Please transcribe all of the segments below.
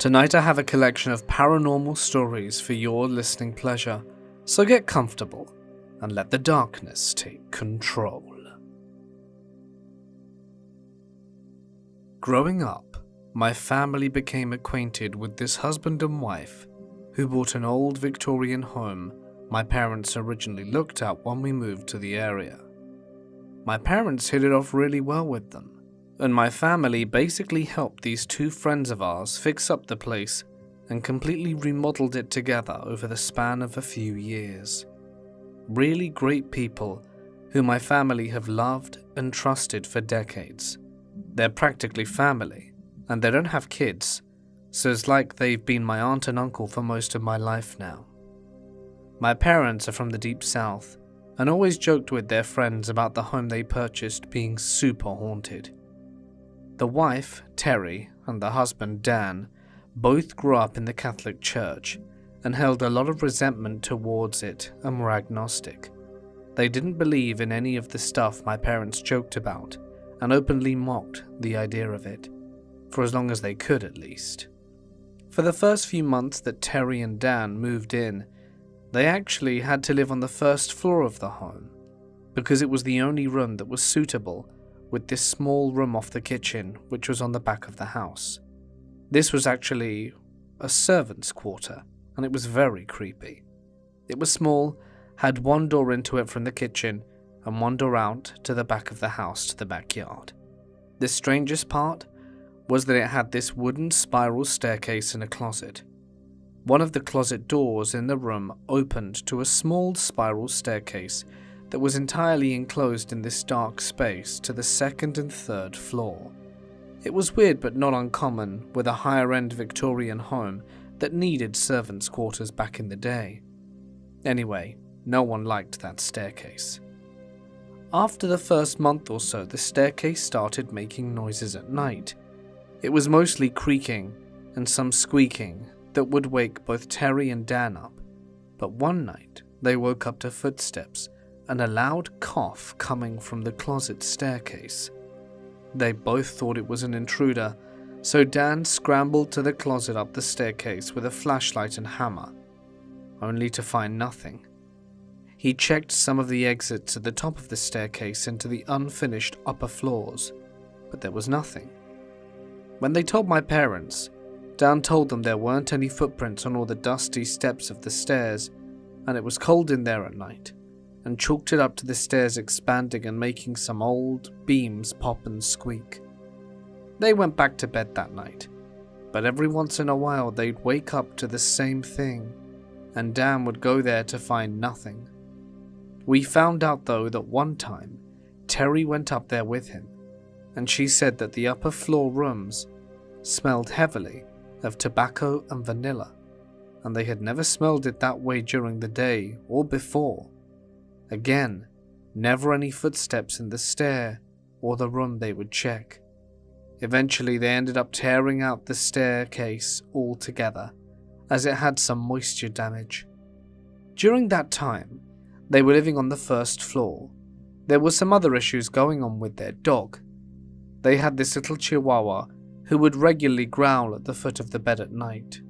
Tonight I have a collection of paranormal stories for your listening pleasure, so get comfortable and let the darkness take control. Growing up, my family became acquainted with this husband and wife who bought an old Victorian home my parents originally looked at when we moved to the area. My parents hit it off really well with them, and my family basically helped these two friends of ours fix up the place and completely remodeled it together over the span of a few years. Really great people who my family have loved and trusted for decades. They're practically family, and they don't have kids, so it's like they've been my aunt and uncle for most of my life now. My parents are from the deep south, and always joked with their friends about the home they purchased being super haunted. The wife, Terry, and the husband, Dan, both grew up in the Catholic Church and held a lot of resentment towards it and were agnostic. They didn't believe in any of the stuff my parents joked about and openly mocked the idea of it, for as long as they could at least. For the first few months that Terry and Dan moved in, they actually had to live on the first floor of the home, because it was the only room that was suitable, with this small room off the kitchen which was on the back of the house. This was actually a servant's quarter, and it was very creepy. It was small, had one door into it from the kitchen, and one door out to the back of the house to the backyard. The strangest part was that it had this wooden spiral staircase in a closet. One of the closet doors in the room opened to a small spiral staircase that was entirely enclosed in this dark space to the second and third floor. It was weird but not uncommon with a higher-end Victorian home that needed servants' quarters back in the day. Anyway, no one liked that staircase. After the first month or so, the staircase started making noises at night. It was mostly creaking and some squeaking that would wake both Terry and Dan up. But one night, they woke up to footsteps and a loud cough coming from the closet staircase. They both thought it was an intruder, so Dan scrambled to the closet up the staircase with a flashlight and hammer, only to find nothing. He checked some of the exits at the top of the staircase into the unfinished upper floors, but there was nothing. When they told my parents, Dan told them there weren't any footprints on all the dusty steps of the stairs, and it was cold in there at night, and chalked it up to the stairs expanding and making some old beams pop and squeak. They went back to bed that night, but every once in a while they'd wake up to the same thing, and Dan would go there to find nothing. We found out though that one time, Terry went up there with him, and she said that the upper floor rooms smelled heavily of tobacco and vanilla, and they had never smelled it that way during the day or before. Again, never any footsteps in the stair or the room they would check. Eventually they ended up tearing out the staircase altogether, as it had some moisture damage. During that time, they were living on the first floor. There were some other issues going on with their dog. They had this little chihuahua who would regularly growl at the foot of the bed at night,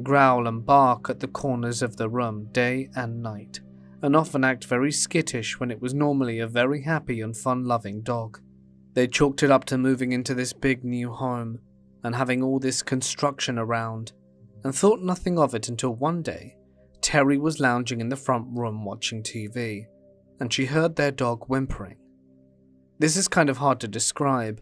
growl and bark at the corners of the room day and night, and often act very skittish when it was normally a very happy and fun-loving dog. They chalked it up to moving into this big new home and having all this construction around, and thought nothing of it until one day, Terry was lounging in the front room watching TV, and she heard their dog whimpering. This is kind of hard to describe,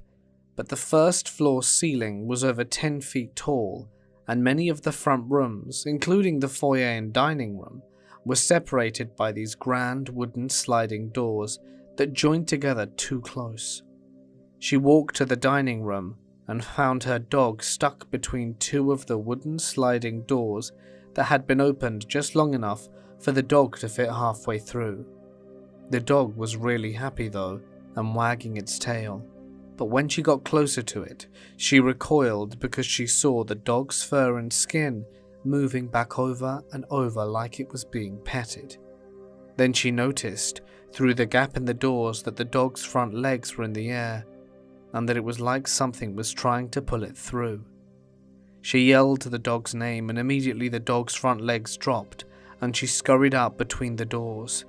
but the first floor ceiling was over 10 feet tall, and many of the front rooms, including the foyer and dining room, were separated by these grand wooden sliding doors that joined together too close. She walked to the dining room and found her dog stuck between two of the wooden sliding doors that had been opened just long enough for the dog to fit halfway through. The dog was really happy though, and wagging its tail. But when she got closer to it, she recoiled because she saw the dog's fur and skin moving back over and over like it was being petted. Then she noticed, through the gap in the doors, that the dog's front legs were in the air, and that it was like something was trying to pull it through. She yelled the dog's name, and immediately the dog's front legs dropped and she scurried out between the doors.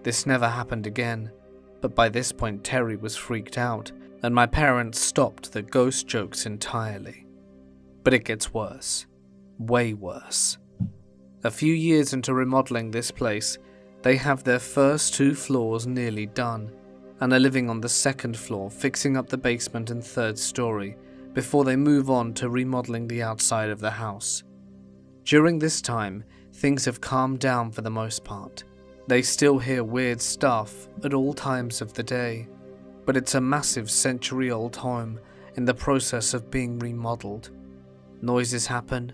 This never happened again, but by this point Terry was freaked out and my parents stopped the ghost jokes entirely. But it gets worse. Way worse. A few years into remodeling this place, they have their first 2 floors nearly done and are living on the 2nd floor, fixing up the basement and 3rd story before they move on to remodeling the outside of the house. During this time, things have calmed down for the most part. They still hear weird stuff at all times of the day, but it's a massive century-old home in the process of being remodeled. Noises happen.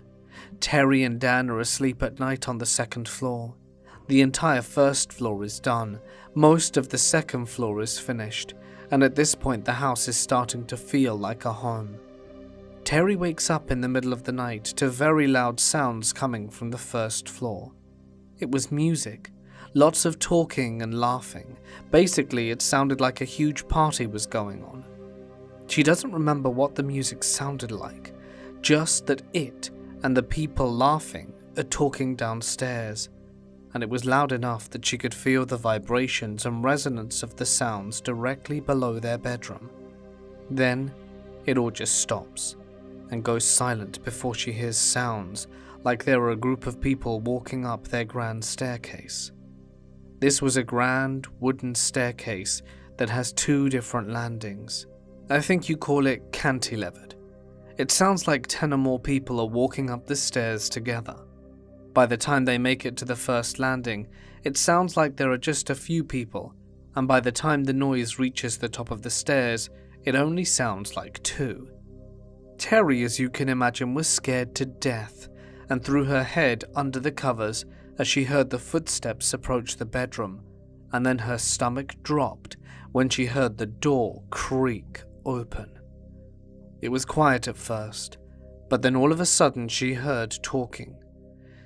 Terry and Dan are asleep at night on the 2nd floor. The entire 1st floor is done. Most of the 2nd floor is finished, and at this point the house is starting to feel like a home. Terry wakes up in the middle of the night to very loud sounds coming from the 1st floor. It was music, lots of talking and laughing. Basically, it sounded like a huge party was going on. She doesn't remember what the music sounded like, just that it and the people laughing are talking downstairs, and it was loud enough that she could feel the vibrations and resonance of the sounds directly below their bedroom. Then, it all just stops and goes silent before she hears sounds like there were a group of people walking up their grand staircase. This was a grand wooden staircase that has 2 different landings. I think you call it cantilevered. It sounds like 10 or more people are walking up the stairs together. By the time they make it to the 1st landing, it sounds like there are just a few people, and by the time the noise reaches the top of the stairs, it only sounds like 2. Terry, as you can imagine, was scared to death and threw her head under the covers as she heard the footsteps approach the bedroom, and then her stomach dropped when she heard the door creak open. It was quiet at first, but then all of a sudden she heard talking.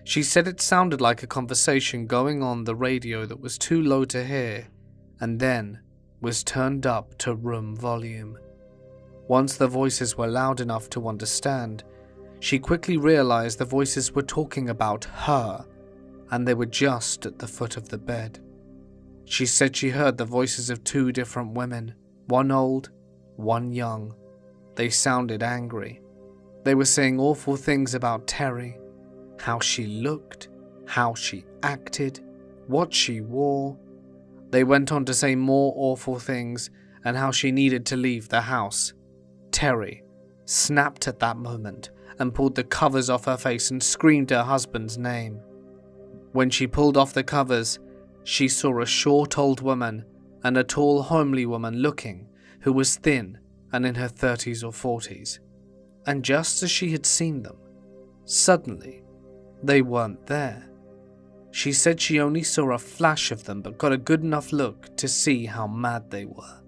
She said it sounded like a conversation going on the radio that was too low to hear, and then was turned up to room volume. Once the voices were loud enough to understand, she quickly realized the voices were talking about her, and they were just at the foot of the bed. She said she heard the voices of 2 different women, one old, one young. They sounded angry. They were saying awful things about Terry, how she looked, how she acted, what she wore. They went on to say more awful things and how she needed to leave the house. Terry snapped at that moment and pulled the covers off her face and screamed her husband's name. When she pulled off the covers, she saw a short old woman and a tall homely woman looking, who was thin and in her 30s or 40s. And just as she had seen them, suddenly, they weren't there. She said she only saw a flash of them but got a good enough look to see how mad they were.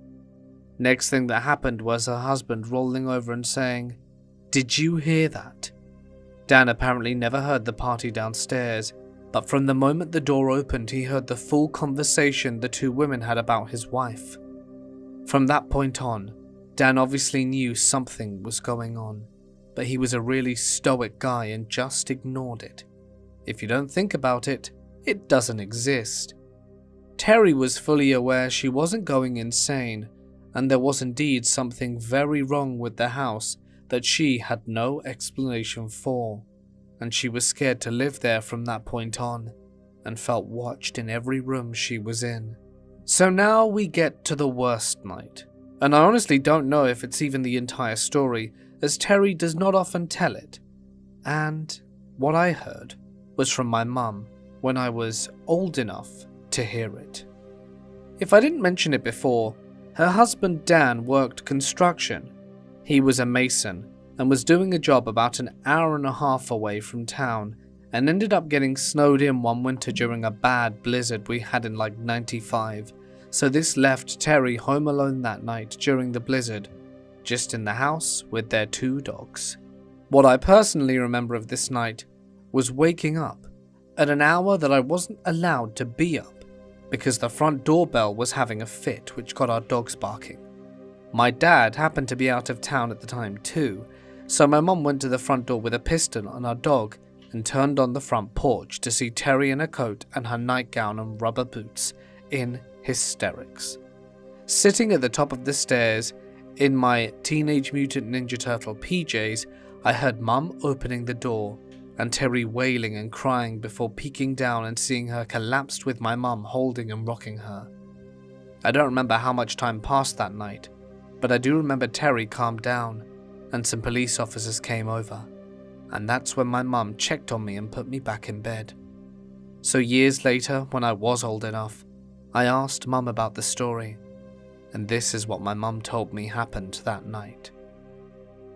Next thing that happened was her husband rolling over and saying, "Did you hear that?" Dan apparently never heard the party downstairs, but from the moment the door opened he heard the full conversation the 2 women had about his wife. From that point on, Dan obviously knew something was going on, but he was a really stoic guy and just ignored it. If you don't think about it, it doesn't exist. Terry was fully aware she wasn't going insane, and there was indeed something very wrong with the house that she had no explanation for, and she was scared to live there from that point on, and felt watched in every room she was in. So now we get to the worst night, and I honestly don't know if it's even the entire story, as Terry does not often tell it, and what I heard was from my mum when I was old enough to hear it. If I didn't mention it before, her husband Dan worked construction. He was a mason and was doing a job about an hour and a half away from town, and ended up getting snowed in one winter during a bad blizzard we had in like '95, so this left Terry home alone that night during the blizzard, just in the house with their 2 dogs. What I personally remember of this night was waking up at an hour that I wasn't allowed to be up, because the front doorbell was having a fit which got our dogs barking. My dad happened to be out of town at the time too, So my mum went to the front door with a pistol and our dog and turned on the front porch to see Terry in a coat and her nightgown and rubber boots in hysterics. Sitting at the top of the stairs in my Teenage Mutant Ninja Turtle PJs, I heard Mum opening the door and Terry wailing and crying before peeking down and seeing her collapsed with my mum holding and rocking her. I don't remember how much time passed that night, but I do remember Terry calmed down and some police officers came over, and that's when my mum checked on me and put me back in bed. So years later, when I was old enough, I asked Mum about the story, and this is what my mum told me happened that night.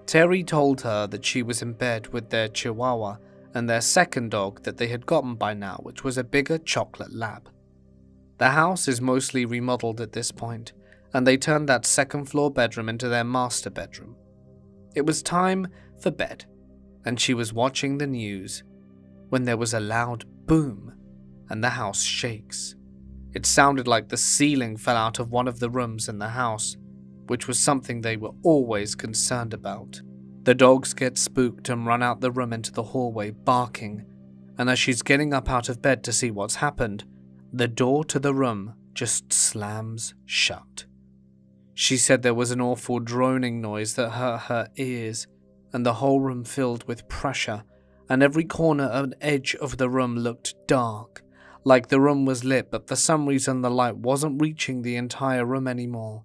Terry told her that she was in bed with their Chihuahua and their second dog that they had gotten by now, which was a bigger chocolate lab. The house is mostly remodeled at this point, and they turned that second floor bedroom into their master bedroom. It was time for bed, and she was watching the news when there was a loud boom and the house shakes. It sounded like the ceiling fell out of one of the rooms in the house, which was something they were always concerned about. The dogs get spooked and run out the room into the hallway barking, and as she's getting up out of bed to see what's happened, the door to the room just slams shut. She said there was an awful droning noise that hurt her ears, and the whole room filled with pressure, and every corner and edge of the room looked dark, like the room was lit, but for some reason the light wasn't reaching the entire room anymore.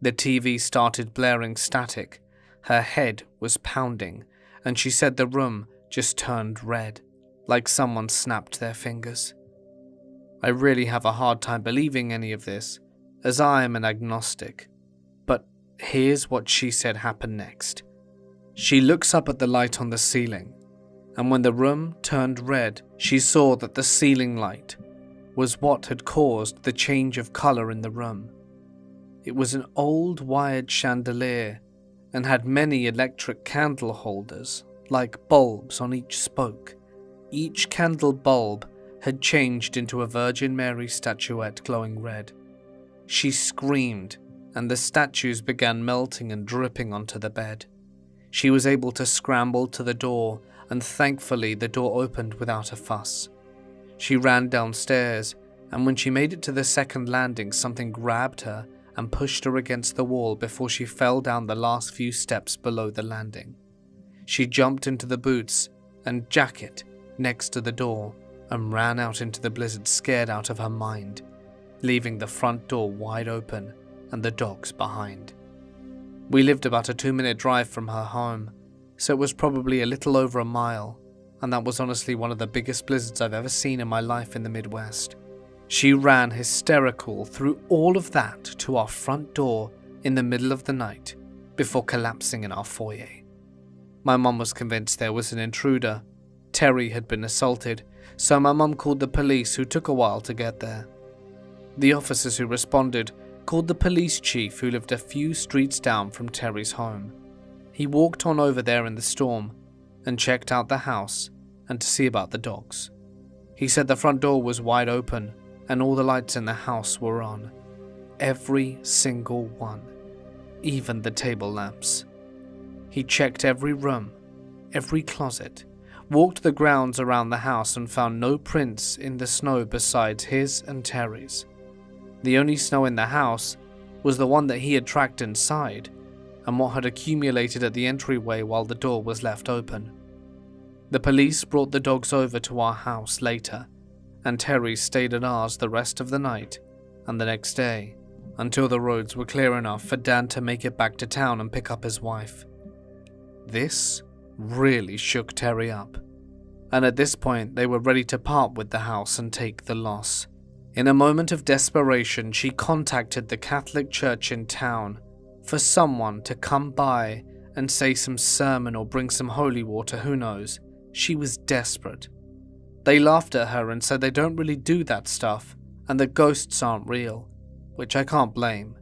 The TV started blaring static, her head was pounding, and she said the room just turned red, like someone snapped their fingers. I really have a hard time believing any of this, as I am an agnostic, but here's what she said happened next. She looks up at the light on the ceiling, and when the room turned red, she saw that the ceiling light was what had caused the change of color in the room. It was an old wired chandelier and had many electric candle holders, like bulbs on each spoke. Each candle bulb had changed into a Virgin Mary statuette glowing red. She screamed, and the statues began melting and dripping onto the bed. She was able to scramble to the door, and thankfully the door opened without a fuss. She ran downstairs, and when she made it to the second landing, something grabbed her and pushed her against the wall before she fell down the last few steps below the landing. She jumped into the boots and jacket next to the door and ran out into the blizzard scared out of her mind, leaving the front door wide open and the dogs behind. We lived about a 2-minute drive from her home, so it was probably a little over a mile, and that was honestly one of the biggest blizzards I've ever seen in my life in the Midwest. She ran hysterical through all of that to our front door in the middle of the night before collapsing in our foyer. My mum was convinced there was an intruder. Terry had been assaulted, so my mum called the police, who took a while to get there. The officers who responded called the police chief, who lived a few streets down from Terry's home. He walked on over there in the storm and checked out the house and to see about the dogs. He said the front door was wide open and all the lights in the house were on. Every single one, even the table lamps. He checked every room, every closet, walked the grounds around the house and found no prints in the snow besides his and Terry's. The only snow in the house was the one that he had tracked inside, and what had accumulated at the entryway while the door was left open. The police brought the dogs over to our house later, and Terry stayed at ours the rest of the night and the next day, until the roads were clear enough for Dan to make it back to town and pick up his wife. This really shook Terry up, and at this point they were ready to part with the house and take the loss. In a moment of desperation, she contacted the Catholic church in town for someone to come by and say some sermon or bring some holy water, who knows. She was desperate. They laughed at her and said they don't really do that stuff and that ghosts aren't real, which I can't blame.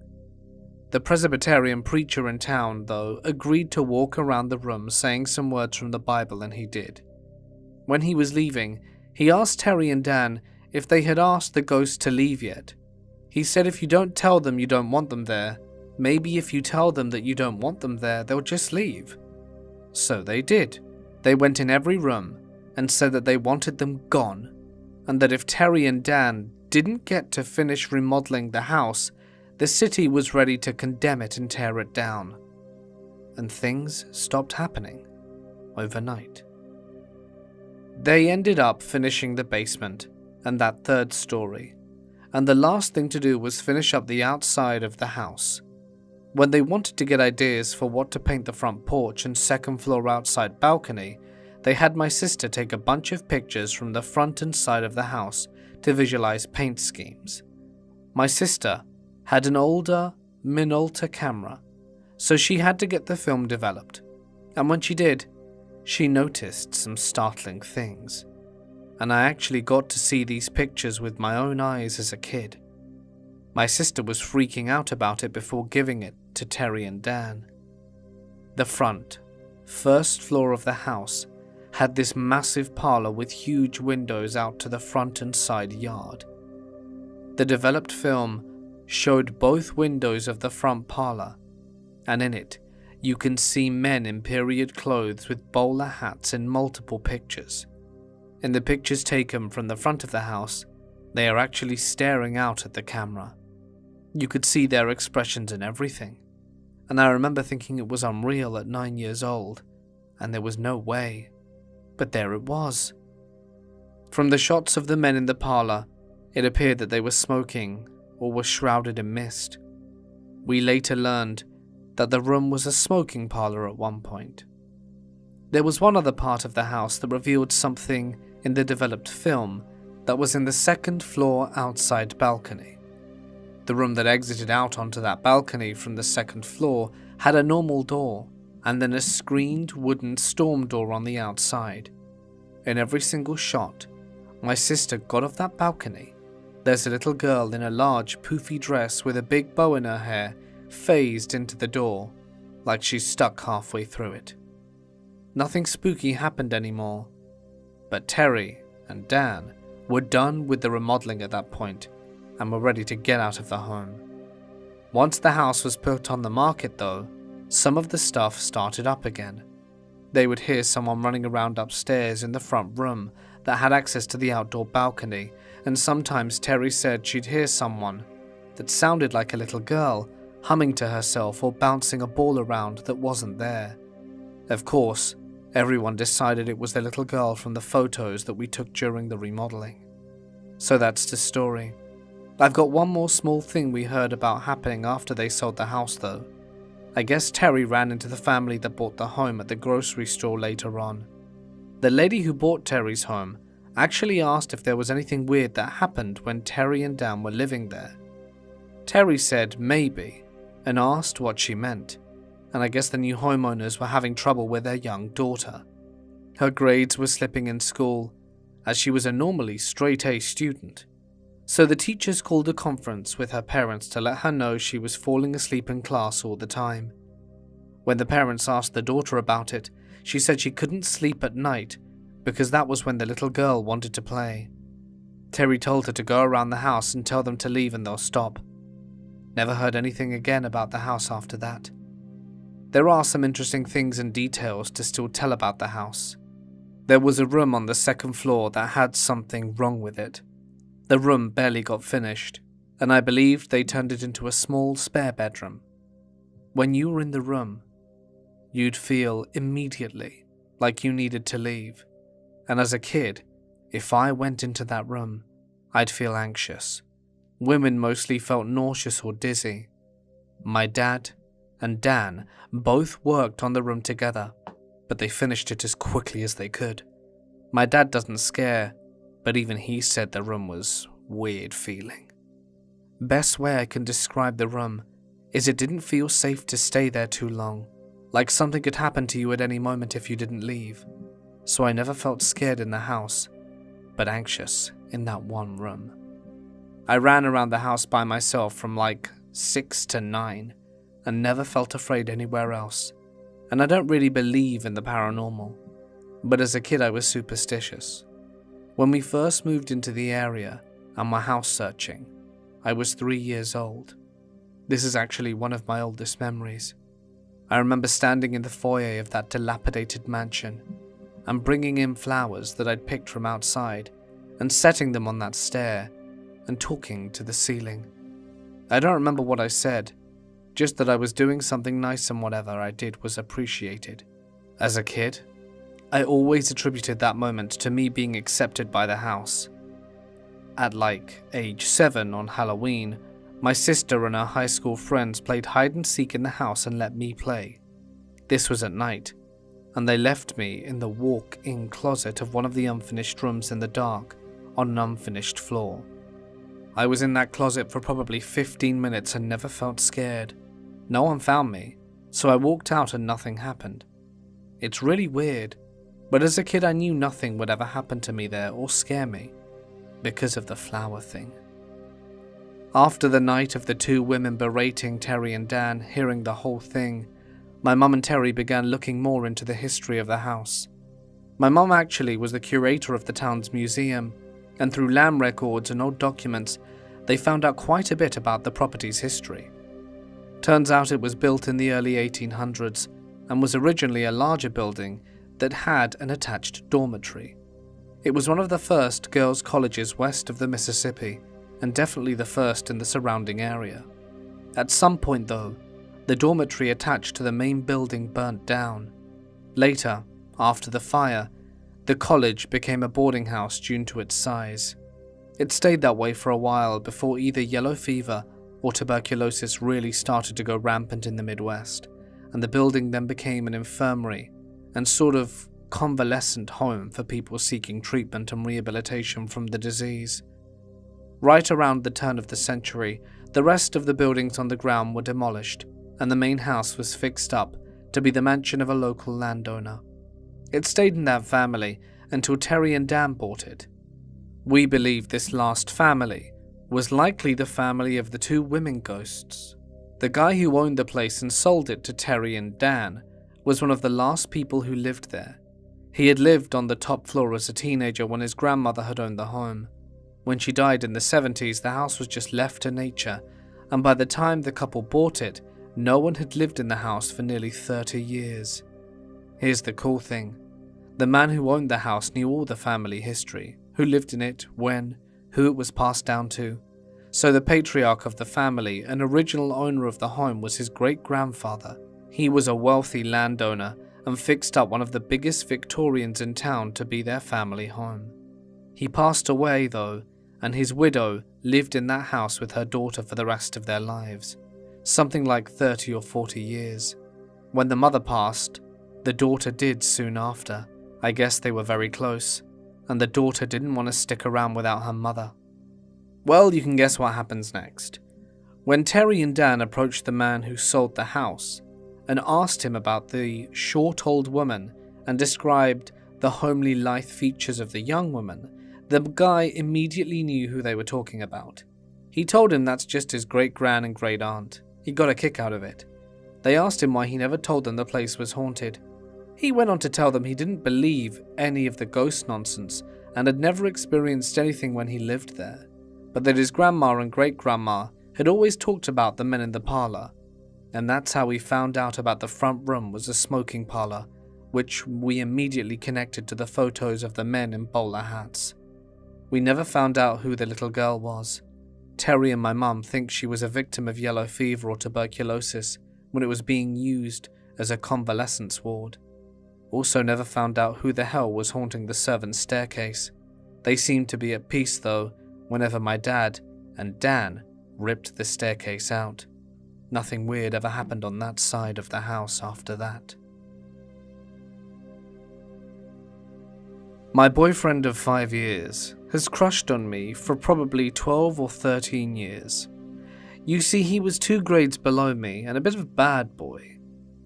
The Presbyterian preacher in town, though, agreed to walk around the room saying some words from the Bible, and he did. When he was leaving, he asked Terry and Dan if they had asked the ghost to leave yet. He said if you don't tell them you don't want them there, maybe if you tell them that you don't want them there, they'll just leave. So they did. They went in every room and said that they wanted them gone, and that if Terry and Dan didn't get to finish remodeling the house, the city was ready to condemn it and tear it down. And things stopped happening overnight. They ended up finishing the basement and that third story, and the last thing to do was finish up the outside of the house. When they wanted to get ideas for what to paint the front porch and second floor outside balcony, they had my sister take a bunch of pictures from the front and side of the house to visualize paint schemes. My sister had an older Minolta camera, so she had to get the film developed, and when she did, she noticed some startling things, and I actually got to see these pictures with my own eyes as a kid. My sister was freaking out about it before giving it to Terry and Dan. The first floor of the house had this massive parlor with huge windows out to the front and side yard. The developed film showed both windows of the front parlor, and in it, you can see men in period clothes with bowler hats in multiple pictures. In the pictures taken from the front of the house, they are actually staring out at the camera. You could see their expressions and everything, and I remember thinking it was unreal at 9 years old, and there was no way, but there it was. From the shots of the men in the parlor, it appeared that they were smoking or were shrouded in mist. We later learned that the room was a smoking parlor at one point. There was one other part of the house that revealed something in the developed film that was in the second floor outside balcony. The room that exited out onto that balcony from the second floor had a normal door and then a screened wooden storm door on the outside. In every single shot, my sister got off that balcony. There's a little girl in a large poofy dress with a big bow in her hair phased into the door, like she's stuck halfway through it. Nothing spooky happened anymore, but Terry and Dan were done with the remodeling at that point and were ready to get out of the home. Once the house was put on the market though, some of the stuff started up again. They would hear someone running around upstairs in the front room that had access to the outdoor balcony, and sometimes Terry said she'd hear someone that sounded like a little girl humming to herself or bouncing a ball around that wasn't there. Of course, everyone decided it was the little girl from the photos that we took during the remodeling. So that's the story. I've got one more small thing we heard about happening after they sold the house though. I guess Terry ran into the family that bought the home at the grocery store later on. The lady who bought Terry's home actually asked if there was anything weird that happened when Terry and Dan were living there. Terry said maybe, and asked what she meant, and I guess the new homeowners were having trouble with their young daughter. Her grades were slipping in school, as she was a normally straight-A student. So the teachers called a conference with her parents to let her know she was falling asleep in class all the time. When the parents asked the daughter about it, she said she couldn't sleep at night because that was when the little girl wanted to play. Terry told her to go around the house and tell them to leave and they'll stop. Never heard anything again about the house after that. There are some interesting things and details to still tell about the house. There was a room on the second floor that had something wrong with it. The room barely got finished, and I believed they turned it into a small spare bedroom. When you were in the room, you'd feel immediately like you needed to leave, and as a kid, if I went into that room, I'd feel anxious. Women mostly felt nauseous or dizzy. My dad and Dan both worked on the room together, but they finished it as quickly as they could. My dad doesn't scare, but even he said the room was weird feeling. Best way I can describe the room is it didn't feel safe to stay there too long, like something could happen to you at any moment if you didn't leave. So I never felt scared in the house, but anxious in that one room. I ran around the house by myself from like 6 to 9 and never felt afraid anywhere else. And I don't really believe in the paranormal, but as a kid I was superstitious. When we first moved into the area and were house searching, I was 3 years old. This is actually one of my oldest memories. I remember standing in the foyer of that dilapidated mansion and bringing in flowers that I'd picked from outside and setting them on that stair and talking to the ceiling. I don't remember what I said, just that I was doing something nice and whatever I did was appreciated. As a kid, I always attributed that moment to me being accepted by the house. At age 7 on Halloween, my sister and her high school friends played hide and seek in the house and let me play. This was at night, and they left me in the walk-in closet of one of the unfinished rooms in the dark on an unfinished floor. I was in that closet for probably 15 minutes and never felt scared. No one found me, so I walked out and nothing happened. It's really weird, but as a kid I knew nothing would ever happen to me there or scare me, because of the flower thing. After the night of the two women berating Terry and Dan, hearing the whole thing, my mum and Terry began looking more into the history of the house. My mum actually was the curator of the town's museum, and through land records and old documents, they found out quite a bit about the property's history. Turns out it was built in the early 1800s and was originally a larger building that had an attached dormitory. It was one of the first girls' colleges west of the Mississippi, and definitely the first in the surrounding area. At some point though, the dormitory attached to the main building burnt down. Later, after the fire, the college became a boarding house due to its size. It stayed that way for a while before either yellow fever or tuberculosis really started to go rampant in the Midwest, and the building then became an infirmary and sort of convalescent home for people seeking treatment and rehabilitation from the disease. Right around the turn of the century, the rest of the buildings on the ground were demolished, and the main house was fixed up to be the mansion of a local landowner. It stayed in that family until Terry and Dan bought it. We believe this last family was likely the family of the two women ghosts. The guy who owned the place and sold it to Terry and Dan was one of the last people who lived there. He had lived on the top floor as a teenager when his grandmother had owned the home. When she died in the 70s, the house was just left to nature, and by the time the couple bought it, no one had lived in the house for nearly 30 years. Here's the cool thing. The man who owned the house knew all the family history, who lived in it, when, who it was passed down to. So the patriarch of the family and original owner of the home was his great-grandfather. He was a wealthy landowner and fixed up one of the biggest Victorians in town to be their family home. He passed away though, and his widow lived in that house with her daughter for the rest of their lives, something like 30 or 40 years. When the mother passed, the daughter did soon after. I guess they were very close, and the daughter didn't want to stick around without her mother. Well, you can guess what happens next. When Terry and Dan approached the man who sold the house and asked him about the short old woman and described the homely lithe features of the young woman, the guy immediately knew who they were talking about. He told him that's just his great-gran and great-aunt. He got a kick out of it. They asked him why he never told them the place was haunted. He went on to tell them he didn't believe any of the ghost nonsense and had never experienced anything when he lived there, but that his grandma and great-grandma had always talked about the men in the parlor, and that's how we found out about the front room was a smoking parlor, which we immediately connected to the photos of the men in bowler hats. We never found out who the little girl was. Terry and my mum think she was a victim of yellow fever or tuberculosis when it was being used as a convalescence ward. Also never found out who the hell was haunting the servants' staircase. They seemed to be at peace though whenever my dad and Dan ripped the staircase out. Nothing weird ever happened on that side of the house after that. My boyfriend of 5 years has crushed on me for probably 12 or 13 years. You see, he was 2 grades below me and a bit of a bad boy.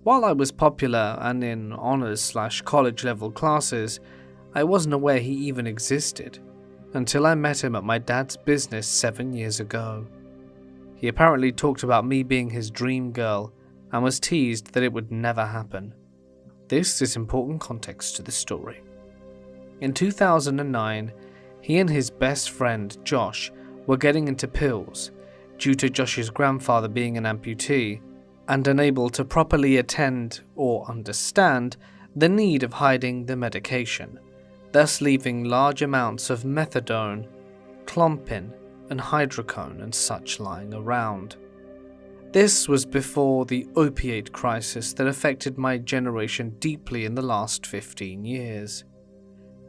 While I was popular and in honors/college level classes, I wasn't aware he even existed until I met him at my dad's business 7 years ago. He apparently talked about me being his dream girl and was teased that it would never happen. This is important context to the story. In 2009, he and his best friend Josh were getting into pills due to Josh's grandfather being an amputee and unable to properly attend or understand the need of hiding the medication, thus leaving large amounts of methadone, clompin, and hydrocone and such lying around. This was before the opiate crisis that affected my generation deeply in the last 15 years.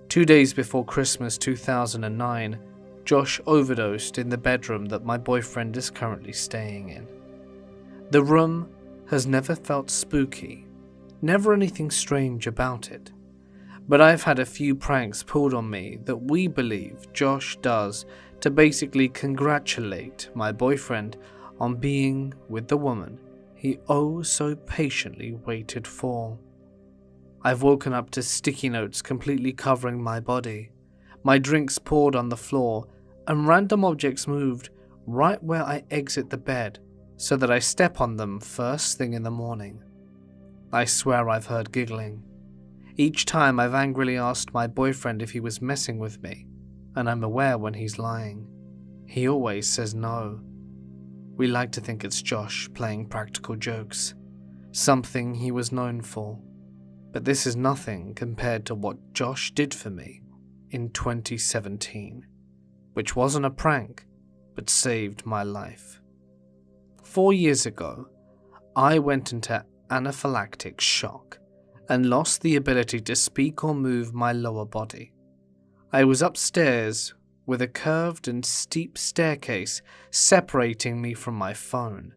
2 days before Christmas 2009, Josh overdosed in the bedroom that my boyfriend is currently staying in. The room has never felt spooky, never anything strange about it, but I've had a few pranks pulled on me that we believe Josh does to basically congratulate my boyfriend on being with the woman he oh so patiently waited for. I've woken up to sticky notes completely covering my body, my drinks poured on the floor, and random objects moved right where I exit the bed so that I step on them first thing in the morning. I swear I've heard giggling. Each time I've angrily asked my boyfriend if he was messing with me, and I'm aware when he's lying. He always says no. We like to think it's Josh playing practical jokes, something he was known for. But this is nothing compared to what Josh did for me in 2017, which wasn't a prank, but saved my life. 4 years ago, I went into anaphylactic shock and lost the ability to speak or move my lower body. I was upstairs with a curved and steep staircase separating me from my phone.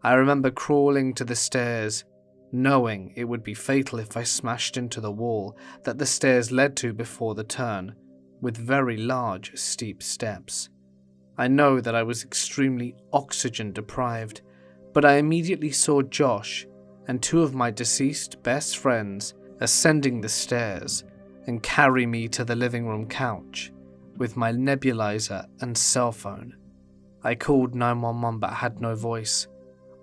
I remember crawling to the stairs, knowing it would be fatal if I smashed into the wall that the stairs led to before the turn, with very large, steep steps. I know that I was extremely oxygen deprived, but I immediately saw Josh and 2 of my deceased best friends ascending the stairs and carry me to the living room couch with my nebulizer and cell phone. I called 911 but had no voice.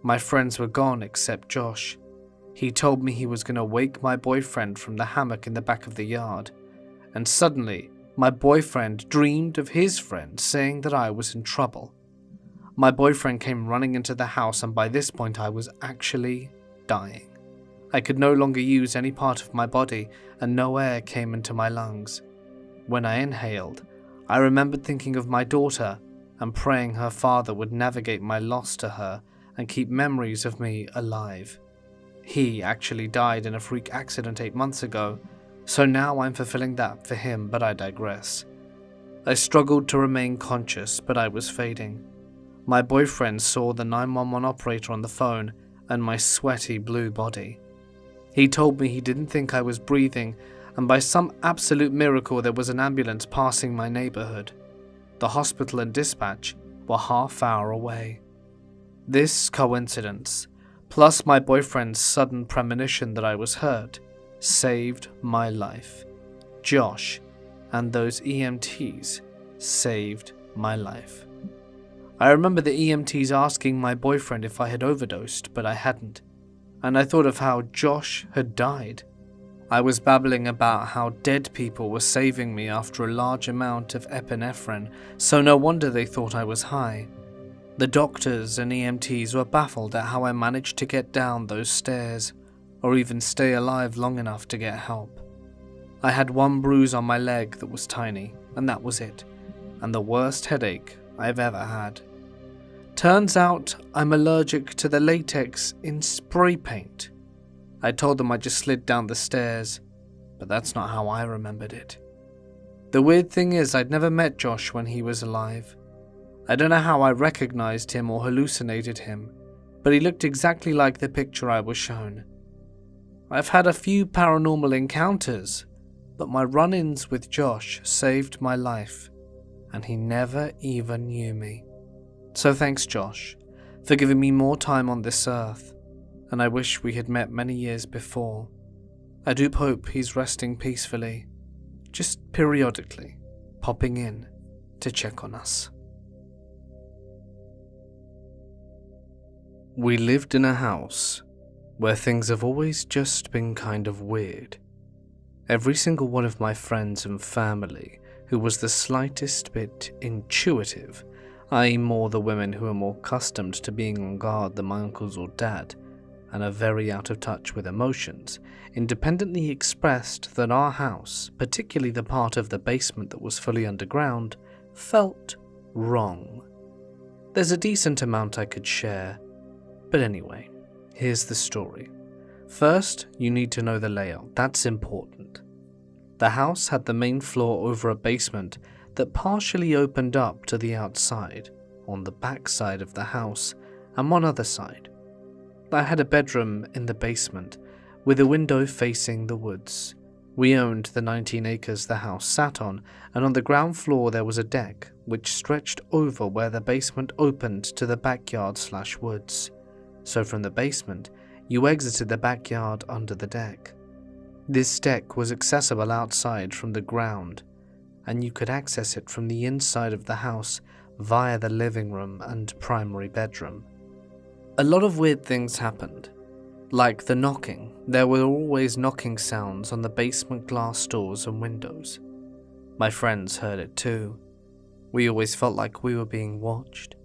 My friends were gone except Josh. He told me he was going to wake my boyfriend from the hammock in the back of the yard, and suddenly my boyfriend dreamed of his friend saying that I was in trouble. My boyfriend came running into the house, and by this point I was actually dying. I could no longer use any part of my body and no air came into my lungs. When I inhaled, I remembered thinking of my daughter and praying her father would navigate my loss to her and keep memories of me alive. He actually died in a freak accident 8 months ago, so now I'm fulfilling that for him, but I digress. I struggled to remain conscious, but I was fading. My boyfriend saw the 911 operator on the phone and my sweaty blue body. He told me he didn't think I was breathing, and by some absolute miracle there was an ambulance passing my neighborhood. The hospital and dispatch were half-hour away. This coincidence, plus my boyfriend's sudden premonition that I was hurt, saved my life. Josh and those EMTs saved my life. I remember the EMTs asking my boyfriend if I had overdosed, but I hadn't, and I thought of how Josh had died. I was babbling about how dead people were saving me after a large amount of epinephrine, so no wonder they thought I was high. The doctors and EMTs were baffled at how I managed to get down those stairs, or even stay alive long enough to get help. I had one bruise on my leg that was tiny, and that was it, and the worst headache I've ever had. Turns out I'm allergic to the latex in spray paint. I told them I just slid down the stairs, but that's not how I remembered it. The weird thing is I'd never met Josh when he was alive. I don't know how I recognized him or hallucinated him, but he looked exactly like the picture I was shown. I've had a few paranormal encounters, but my run-ins with Josh saved my life, and he never even knew me. So thanks, Josh, for giving me more time on this earth, and I wish we had met many years before. I do hope he's resting peacefully, just periodically popping in to check on us. We lived in a house where things have always just been kind of weird. Every single one of my friends and family who was the slightest bit intuitive, i.e. more the women who are more accustomed to being on guard than my uncles or dad, and are very out of touch with emotions, independently expressed that our house, particularly the part of the basement that was fully underground, felt wrong. There's a decent amount I could share, but anyway, here's the story. First, you need to know the layout, that's important. The house had the main floor over a basement that partially opened up to the outside, on the back side of the house, and one other side. I had a bedroom in the basement, with a window facing the woods. We owned the 19 acres the house sat on, and on the ground floor there was a deck, which stretched over where the basement opened to the backyard/woods. So from the basement, you exited the backyard under the deck. This deck was accessible outside from the ground, and you could access it from the inside of the house via the living room and primary bedroom. A lot of weird things happened. Like the knocking, there were always knocking sounds on the basement glass doors and windows. My friends heard it too. We always felt like we were being watched.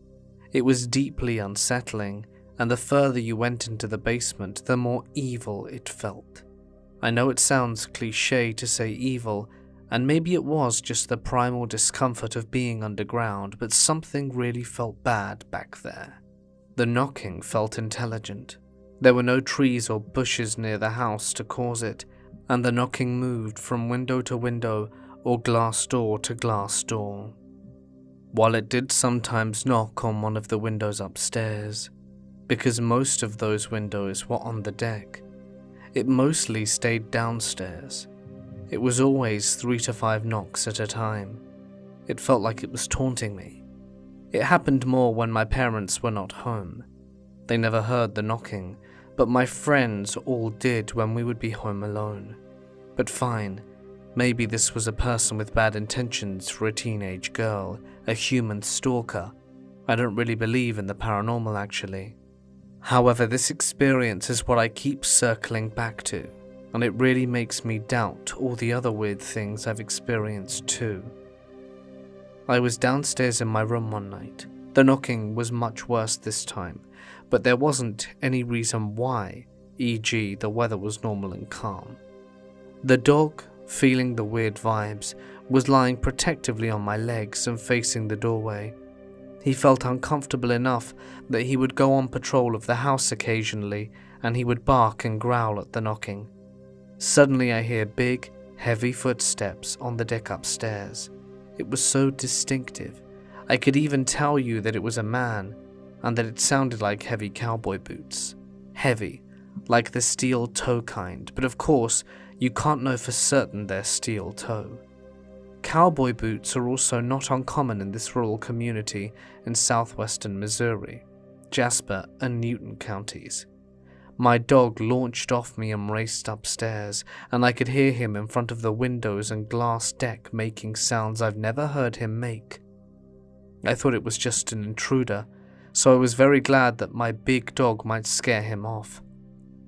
It was deeply unsettling, and the further you went into the basement, the more evil it felt. I know it sounds cliché to say evil, and maybe it was just the primal discomfort of being underground, but something really felt bad back there. The knocking felt intelligent. There were no trees or bushes near the house to cause it, and the knocking moved from window to window or glass door to glass door. While it did sometimes knock on one of the windows upstairs, because most of those windows were on the deck, it mostly stayed downstairs. It was always 3 to 5 knocks at a time. It felt like it was taunting me. It happened more when my parents were not home. They never heard the knocking, but my friends all did when we would be home alone. But fine, maybe this was a person with bad intentions for a teenage girl, a human stalker. I don't really believe in the paranormal actually. However, this experience is what I keep circling back to, and it really makes me doubt all the other weird things I've experienced too. I was downstairs in my room one night. The knocking was much worse this time, but there wasn't any reason why, e.g. the weather was normal and calm. The dog, feeling the weird vibes, was lying protectively on my legs and facing the doorway. He felt uncomfortable enough that he would go on patrol of the house occasionally, and he would bark and growl at the knocking. Suddenly I hear big, heavy footsteps on the deck upstairs. It was so distinctive. I could even tell you that it was a man, and that it sounded like heavy cowboy boots. Heavy, like the steel toe kind, but of course, you can't know for certain they're steel toe. Cowboy boots are also not uncommon in this rural community in southwestern Missouri, Jasper and Newton counties. My dog launched off me and raced upstairs, and I could hear him in front of the windows and glass deck making sounds I've never heard him make. I thought it was just an intruder, so I was very glad that my big dog might scare him off.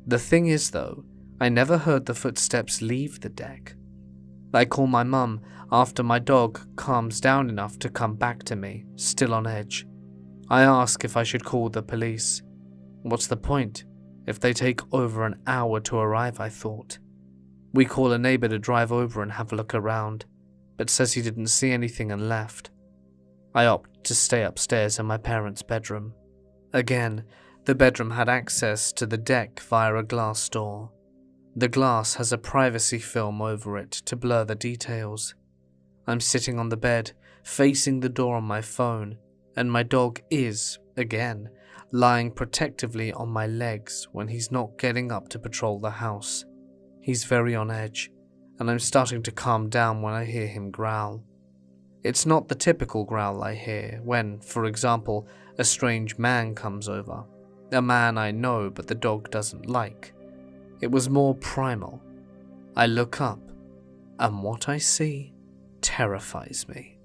The thing is though, I never heard the footsteps leave the deck. I call my mum after my dog calms down enough to come back to me, still on edge. I ask if I should call the police. What's the point? If they take over an hour to arrive, I thought. We call a neighbor to drive over and have a look around, but says he didn't see anything and left. I opt to stay upstairs in my parents' bedroom. Again, the bedroom had access to the deck via a glass door. The glass has a privacy film over it to blur the details. I'm sitting on the bed, facing the door on my phone, and my dog is, again, lying protectively on my legs when he's not getting up to patrol the house. He's very on edge, and I'm starting to calm down when I hear him growl. It's not the typical growl I hear when, for example, a strange man comes over. A man I know but the dog doesn't like. It was more primal. I look up, and what I see terrifies me.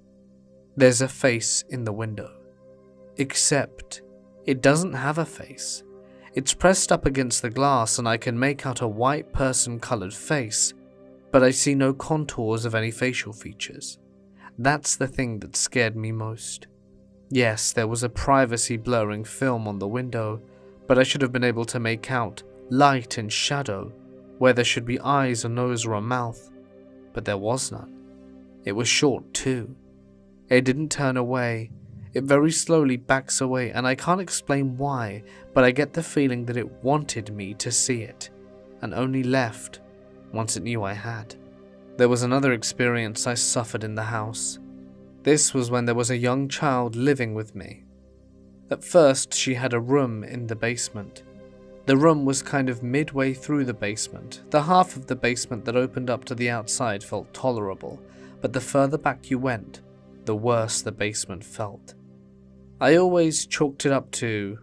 There's a face in the window. Except, it doesn't have a face. It's pressed up against the glass and I can make out a white person-colored face, but I see no contours of any facial features. That's the thing that scared me most. Yes, there was a privacy blurring film on the window, but I should have been able to make out light and shadow where there should be eyes, a nose, or a mouth, but there was none. It was short too. It didn't turn away. It very slowly backs away, and I can't explain why, but I get the feeling that it wanted me to see it, and only left once it knew I had. There was another experience I suffered in the house. This was when there was a young child living with me. At first, she had a room in the basement. The room was kind of midway through the basement. The half of the basement that opened up to the outside felt tolerable, but the further back you went, the worse the basement felt. I always chalked it up to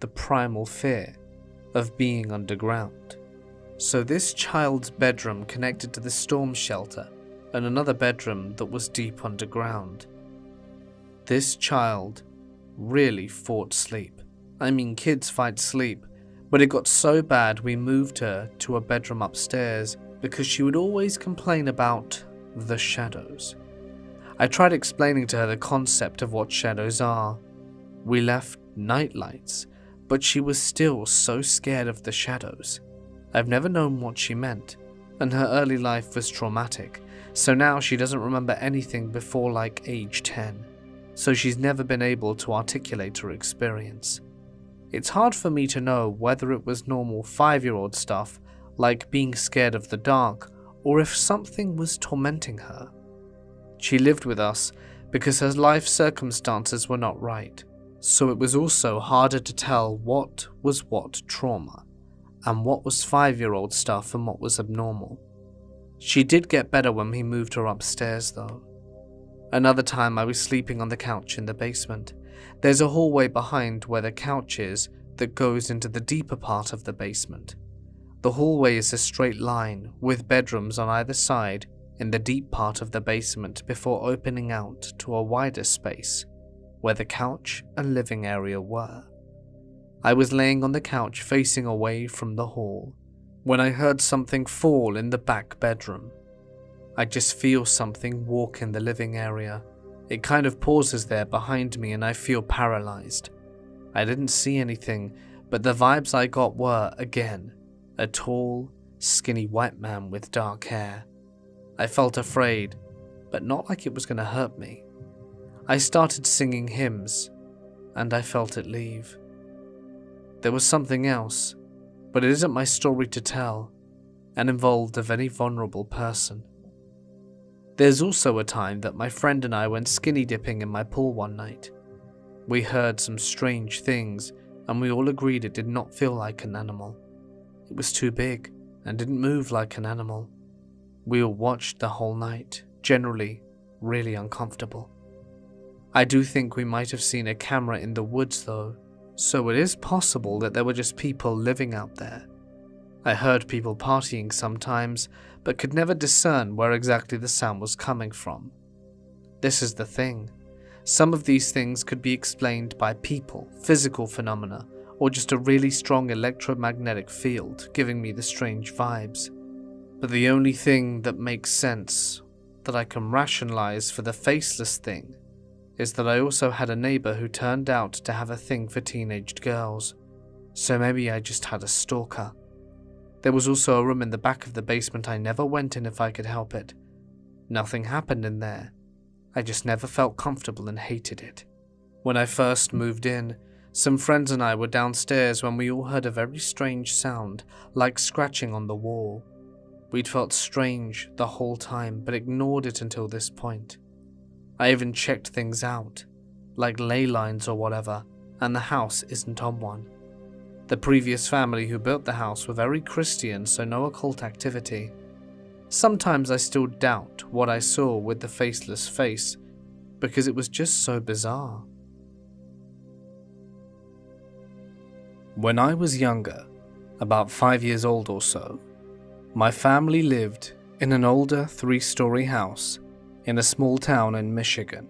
the primal fear of being underground. So this child's bedroom connected to the storm shelter and another bedroom that was deep underground. This child really fought sleep. I mean, kids fight sleep, but it got so bad we moved her to a bedroom upstairs because she would always complain about the shadows. I tried explaining to her the concept of what shadows are. We left night lights, but she was still so scared of the shadows. I've never known what she meant, and her early life was traumatic, so now she doesn't remember anything before like age 10, so she's never been able to articulate her experience. It's hard for me to know whether it was normal 5-year-old stuff, like being scared of the dark, or if something was tormenting her. She lived with us because her life circumstances were not right, so it was also harder to tell what was what trauma, and what was 5-year-old stuff and what was abnormal. She did get better when we moved her upstairs though. Another time I was sleeping on the couch in the basement. There's a hallway behind where the couch is that goes into the deeper part of the basement. The hallway is a straight line with bedrooms on either side in the deep part of the basement before opening out to a wider space where the couch and living area were. I was laying on the couch facing away from the hall when I heard something fall in the back bedroom. I just feel something walk in the living area. It kind of pauses there behind me and I feel paralyzed. I didn't see anything, but the vibes I got were, again, a tall, skinny white man with dark hair. I felt afraid, but not like it was going to hurt me. I started singing hymns, and I felt it leave. There was something else, but it isn't my story to tell, and involved a very vulnerable person. There's also a time that my friend and I went skinny dipping in my pool one night. We heard some strange things, and we all agreed it did not feel like an animal. It was too big, and didn't move like an animal. We all watched the whole night, generally really uncomfortable. I do think we might have seen a camera in the woods though, so it is possible that there were just people living out there. I heard people partying sometimes, but could never discern where exactly the sound was coming from. This is the thing. Some of these things could be explained by people, physical phenomena, or just a really strong electromagnetic field giving me the strange vibes. But the only thing that makes sense, that I can rationalize for the faceless thing, is that I also had a neighbor who turned out to have a thing for teenaged girls. So maybe I just had a stalker. There was also a room in the back of the basement I never went in if I could help it. Nothing happened in there. I just never felt comfortable and hated it. When I first moved in, some friends and I were downstairs when we all heard a very strange sound, like scratching on the wall. We'd felt strange the whole time, but ignored it until this point. I even checked things out, like ley lines or whatever, and the house isn't on one. The previous family who built the house were very Christian, so no occult activity. Sometimes I still doubt what I saw with the faceless face, because it was just so bizarre. When I was younger, about 5 years old or so, my family lived in an older 3-story house in a small town in Michigan.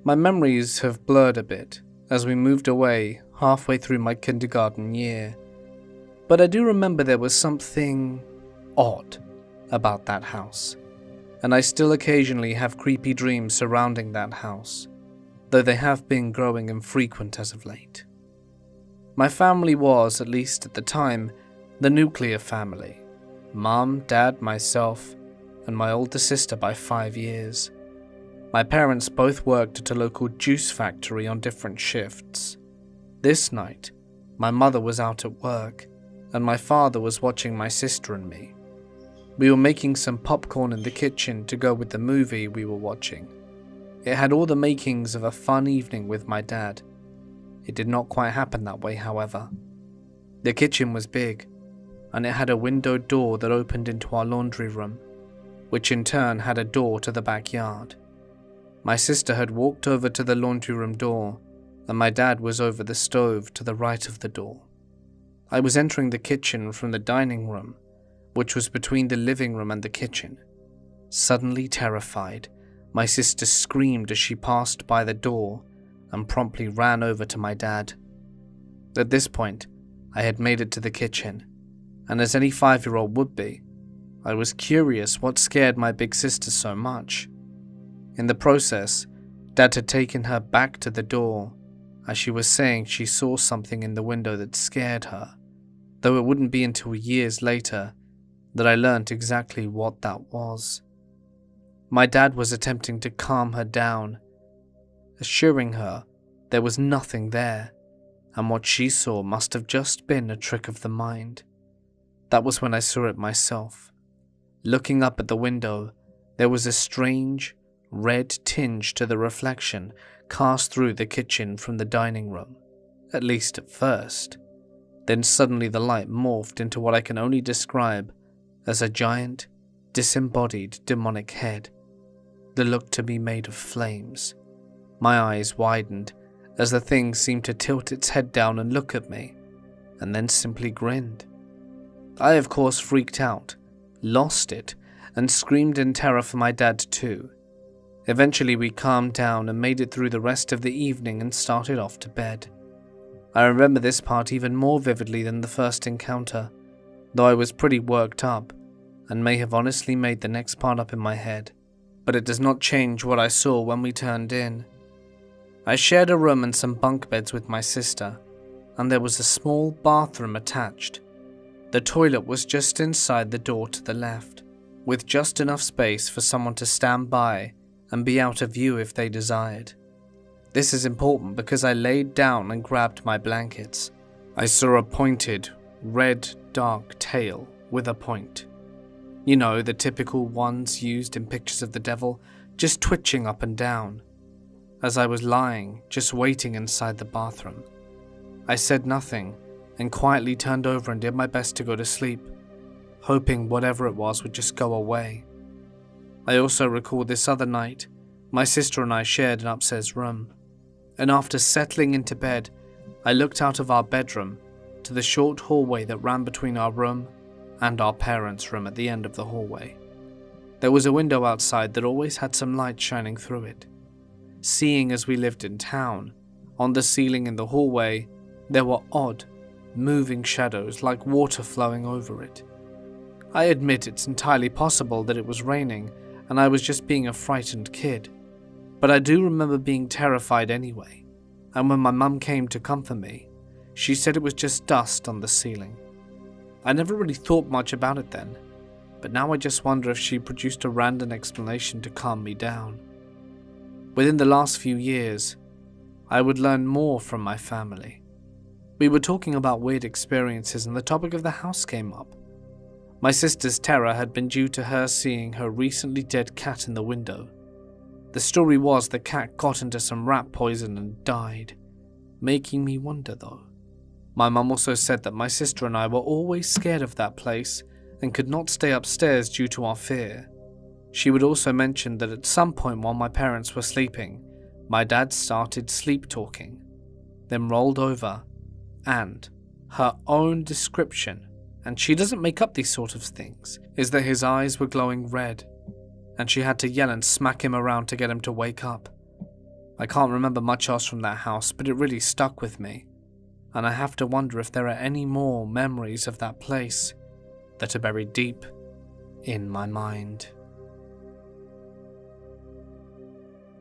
My memories have blurred a bit as we moved away halfway through my kindergarten year, but I do remember there was something odd about that house, and I still occasionally have creepy dreams surrounding that house, though they have been growing infrequent as of late. My family was, at least at the time, the nuclear family. Mom, Dad, myself, and my older sister by 5 years. My parents both worked at a local juice factory on different shifts. This night, my mother was out at work, and my father was watching my sister and me. We were making some popcorn in the kitchen to go with the movie we were watching. It had all the makings of a fun evening with my dad. It did not quite happen that way, however. The kitchen was big, and it had a windowed door that opened into our laundry room, which in turn had a door to the backyard. My sister had walked over to the laundry room door, and my dad was over the stove to the right of the door. I was entering the kitchen from the dining room, which was between the living room and the kitchen. Suddenly terrified, my sister screamed as she passed by the door and promptly ran over to my dad. At this point, I had made it to the kitchen, and as any 5-year-old would be, I was curious what scared my big sister so much. In the process, Dad had taken her back to the door, as she was saying she saw something in the window that scared her, though it wouldn't be until years later that I learnt exactly what that was. My dad was attempting to calm her down, assuring her there was nothing there, and what she saw must have just been a trick of the mind. That was when I saw it myself. Looking up at the window, there was a strange, red tinge to the reflection cast through the kitchen from the dining room, at least at first. Then suddenly the light morphed into what I can only describe as a giant, disembodied demonic head that looked to be made of flames. My eyes widened as the thing seemed to tilt its head down and look at me, and then simply grinned. I, of course, freaked out, lost it, and screamed in terror for my dad too. Eventually we calmed down and made it through the rest of the evening and started off to bed. I remember this part even more vividly than the first encounter, though I was pretty worked up and may have honestly made the next part up in my head. But it does not change what I saw when we turned in. I shared a room and some bunk beds with my sister, and there was a small bathroom attached. The toilet was just inside the door to the left, with just enough space for someone to stand by and be out of view if they desired. This is important because I laid down and grabbed my blankets. I saw a pointed, red, dark tail with a point. You know, the typical ones used in pictures of the devil, just twitching up and down. As I was lying, just waiting inside the bathroom, I said nothing and quietly turned over and did my best to go to sleep, hoping whatever it was would just go away. I also recall this other night, my sister and I shared an upstairs room, and after settling into bed, I looked out of our bedroom to the short hallway that ran between our room and our parents' room at the end of the hallway. There was a window outside that always had some light shining through it. Seeing as we lived in town, on the ceiling in the hallway, there were odd, moving shadows like water flowing over it. I admit it's entirely possible that it was raining and I was just being a frightened kid, but I do remember being terrified anyway, and when my mum came to comfort me, she said it was just dust on the ceiling. I never really thought much about it then, but now I just wonder if she produced a random explanation to calm me down. Within the last few years, I would learn more from my family. We were talking about weird experiences and the topic of the house came up. My sister's terror had been due to her seeing her recently dead cat in the window. The story was the cat got into some rat poison and died, making me wonder though. My mum also said that my sister and I were always scared of that place and could not stay upstairs due to our fear. She would also mention that at some point while my parents were sleeping, my dad started sleep talking, then rolled over, and her own description, and she doesn't make up these sort of things, is that his eyes were glowing red, and she had to yell and smack him around to get him to wake up. I can't remember much else from that house, but it really stuck with me, and I have to wonder if there are any more memories of that place that are buried deep in my mind.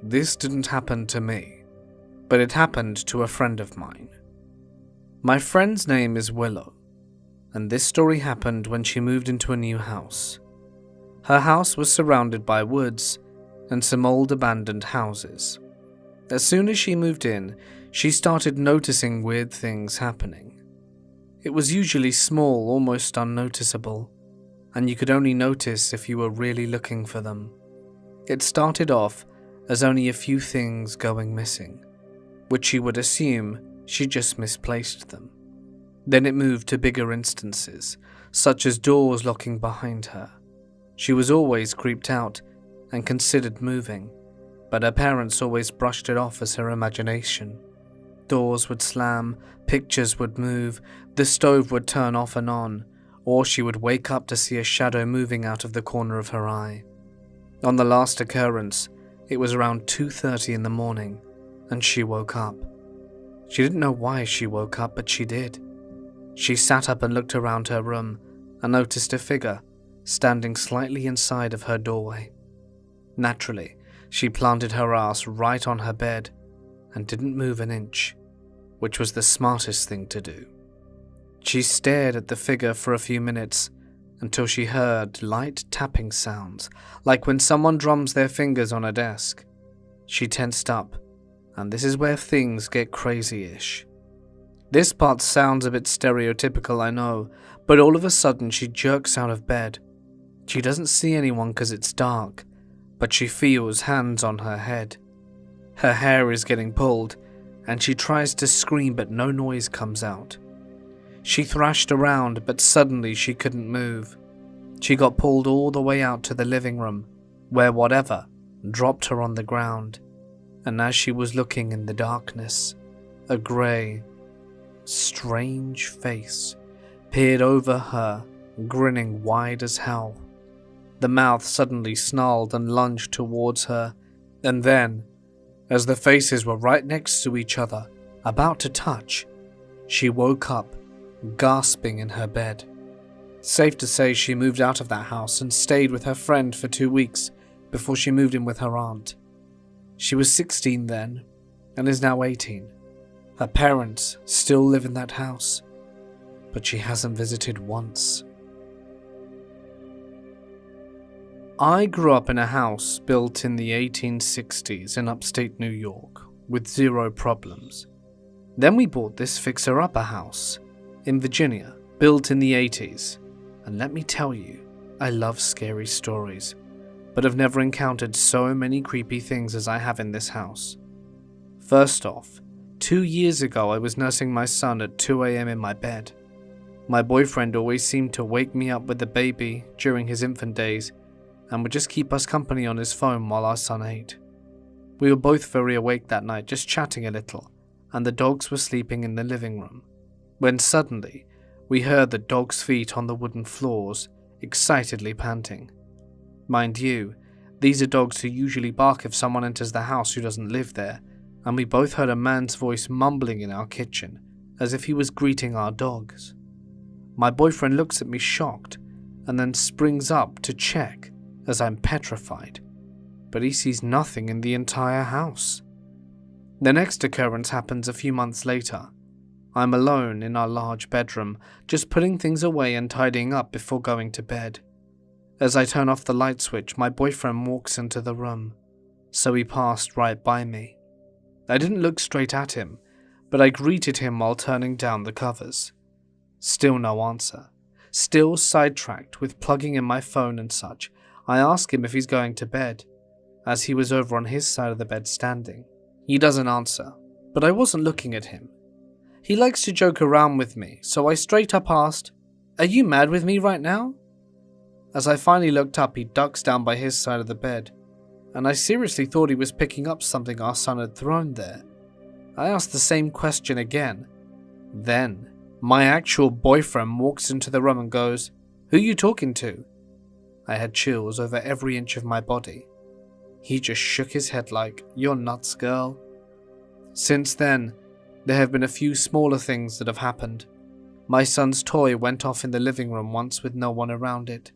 This didn't happen to me, but it happened to a friend of mine. My friend's name is Willow, and this story happened when she moved into a new house. Her house was surrounded by woods and some old abandoned houses. As soon as she moved in, she started noticing weird things happening. It was usually small, almost unnoticeable, and you could only notice if you were really looking for them. It started off as only a few things going missing, which she would assume she just misplaced them. Then it moved to bigger instances, such as doors locking behind her. She was always creeped out and considered moving, but her parents always brushed it off as her imagination. Doors would slam, pictures would move, the stove would turn off and on, or she would wake up to see a shadow moving out of the corner of her eye. On the last occurrence, it was around 2:30 in the morning, and she woke up. She didn't know why she woke up, but she did. She sat up and looked around her room and noticed a figure standing slightly inside of her doorway. Naturally, she planted her ass right on her bed and didn't move an inch, which was the smartest thing to do. She stared at the figure for a few minutes until she heard light tapping sounds, like when someone drums their fingers on a desk. She tensed up, and this is where things get crazy-ish. This part sounds a bit stereotypical, I know, but all of a sudden she jerks out of bed. She doesn't see anyone because it's dark, but she feels hands on her head. Her hair is getting pulled, and she tries to scream but no noise comes out. She thrashed around, but suddenly she couldn't move. She got pulled all the way out to the living room, where whatever dropped her on the ground, and as she was looking in the darkness, a grey, strange face peered over her, grinning wide as hell. The mouth suddenly snarled and lunged towards her, and then, as the faces were right next to each other, about to touch, she woke up, gasping in her bed. Safe to say she moved out of that house and stayed with her friend for 2 weeks before she moved in with her aunt. She was 16 then, and is now 18. Her parents still live in that house, but she hasn't visited once. I grew up in a house built in the 1860s in upstate New York, with zero problems. Then we bought this fixer-upper house in Virginia, built in the 80s, and let me tell you, I love scary stories, but have never encountered so many creepy things as I have in this house. First off, 2 years ago I was nursing my son at 2 a.m. in my bed. My boyfriend always seemed to wake me up with the baby during his infant days, and would just keep us company on his phone while our son ate. We were both very awake that night, just chatting a little, and the dogs were sleeping in the living room, when suddenly we heard the dog's feet on the wooden floors, excitedly panting. Mind you, these are dogs who usually bark if someone enters the house who doesn't live there, and we both heard a man's voice mumbling in our kitchen, as if he was greeting our dogs. My boyfriend looks at me shocked, and then springs up to check, as I'm petrified, but he sees nothing in the entire house. The next occurrence happens a few months later. I'm alone in our large bedroom, just putting things away and tidying up before going to bed. As I turn off the light switch, my boyfriend walks into the room, so he passed right by me. I didn't look straight at him, but I greeted him while turning down the covers. Still no answer. Still sidetracked with plugging in my phone and such, I ask him if he's going to bed, as he was over on his side of the bed standing. He doesn't answer, but I wasn't looking at him. He likes to joke around with me, so I straight up asked, "Are you mad with me right now?" As I finally looked up, he ducks down by his side of the bed, and I seriously thought he was picking up something our son had thrown there. I asked the same question again. Then, my actual boyfriend walks into the room and goes, "Who you talking to?" I had chills over every inch of my body. He just shook his head like, "You're nuts, girl." Since then, there have been a few smaller things that have happened. My son's toy went off in the living room once with no one around it,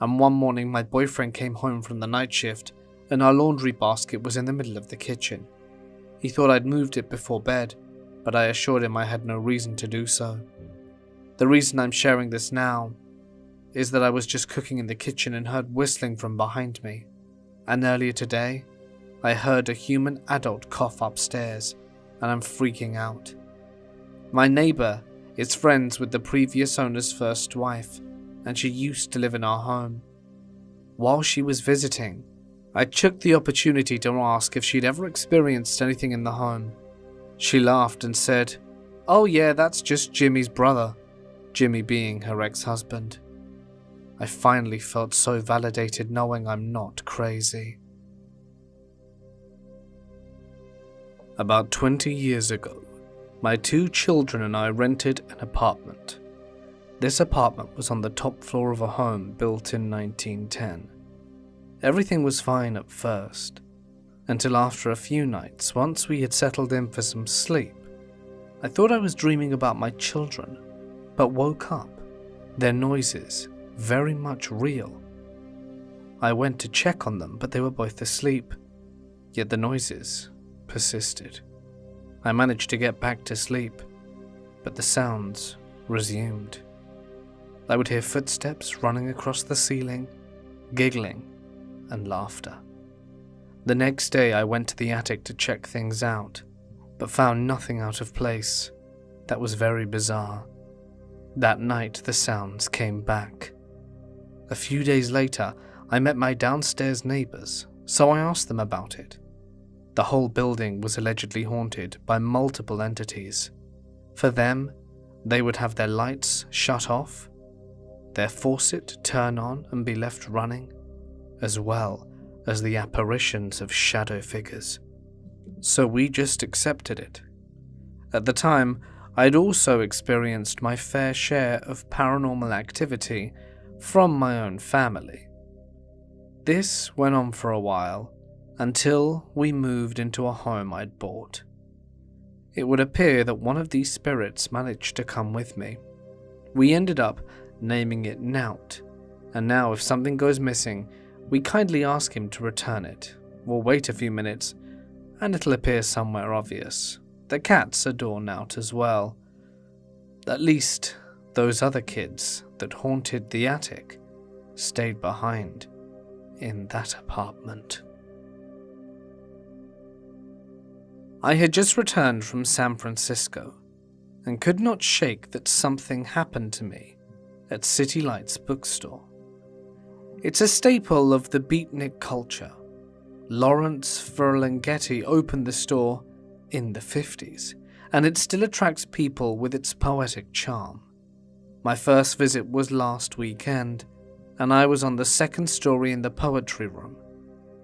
and one morning my boyfriend came home from the night shift and our laundry basket was in the middle of the kitchen. He thought I'd moved it before bed, but I assured him I had no reason to do so. The reason I'm sharing this now is that I was just cooking in the kitchen and heard whistling from behind me, and earlier today, I heard a human adult cough upstairs, and I'm freaking out. My neighbor is friends with the previous owner's first wife, and she used to live in our home. While she was visiting, I took the opportunity to ask if she'd ever experienced anything in the home. She laughed and said, "Oh yeah, that's just Jimmy's brother," Jimmy being her ex-husband. I finally felt so validated knowing I'm not crazy. About 20 years ago, my 2 children and I rented an apartment. This apartment was on the top floor of a home built in 1910. Everything was fine at first, until after a few nights, once we had settled in for some sleep, I thought I was dreaming about my children, but woke up, their noises very much real. I went to check on them, but they were both asleep, yet the noises persisted. I managed to get back to sleep, but the sounds resumed. I would hear footsteps running across the ceiling, giggling, and laughter. The next day I went to the attic to check things out, but found nothing out of place. That was very bizarre. That night the sounds came back. A few days later, I met my downstairs neighbors, so I asked them about it. The whole building was allegedly haunted by multiple entities. For them, they would have their lights shut off, their faucet turn on and be left running, as well as the apparitions of shadow figures. So we just accepted it. At the time, I'd also experienced my fair share of paranormal activity from my own family. This went on for a while, until we moved into a home I'd bought. It would appear that one of these spirits managed to come with me. We ended up naming it Nout, and now if something goes missing, we kindly ask him to return it. We'll wait a few minutes, and it'll appear somewhere obvious. The cats adore Nout as well. At least, those other kids that haunted the attic stayed behind in that apartment. I had just returned from San Francisco and could not shake that something happened to me at City Lights bookstore. It's a staple of the beatnik culture. Lawrence Ferlinghetti opened the store in the 50s, and it still attracts people with its poetic charm. My first visit was last weekend, and I was on the second story in the poetry room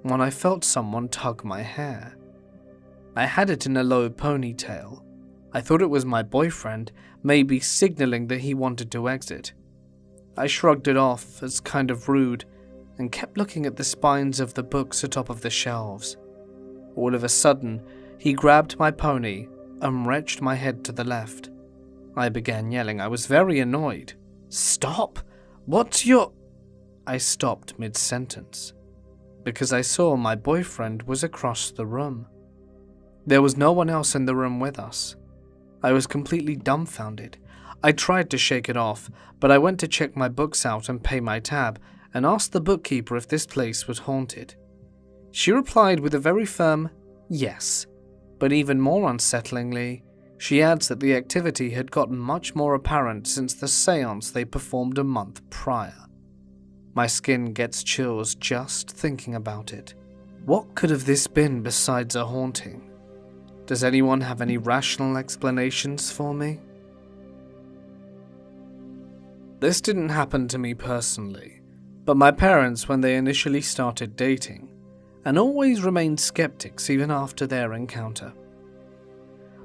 when I felt someone tug my hair. I had it in a low ponytail. I thought it was my boyfriend, maybe signaling that he wanted to exit. I shrugged it off as kind of rude and kept looking at the spines of the books atop of the shelves. All of a sudden, he grabbed my pony and wrenched my head to the left. I began yelling. I was very annoyed. "Stop! What's your—" I stopped mid-sentence because I saw my boyfriend was across the room. There was no one else in the room with us. I was completely dumbfounded. I tried to shake it off, but I went to check my books out and pay my tab and asked the bookkeeper if this place was haunted. She replied with a very firm yes, but even more unsettlingly, she adds that the activity had gotten much more apparent since the seance they performed a month prior. My skin gets chills just thinking about it. What could have this been besides a haunting? Does anyone have any rational explanations for me? This didn't happen to me personally, but my parents when they initially started dating, and always remained skeptics even after their encounter.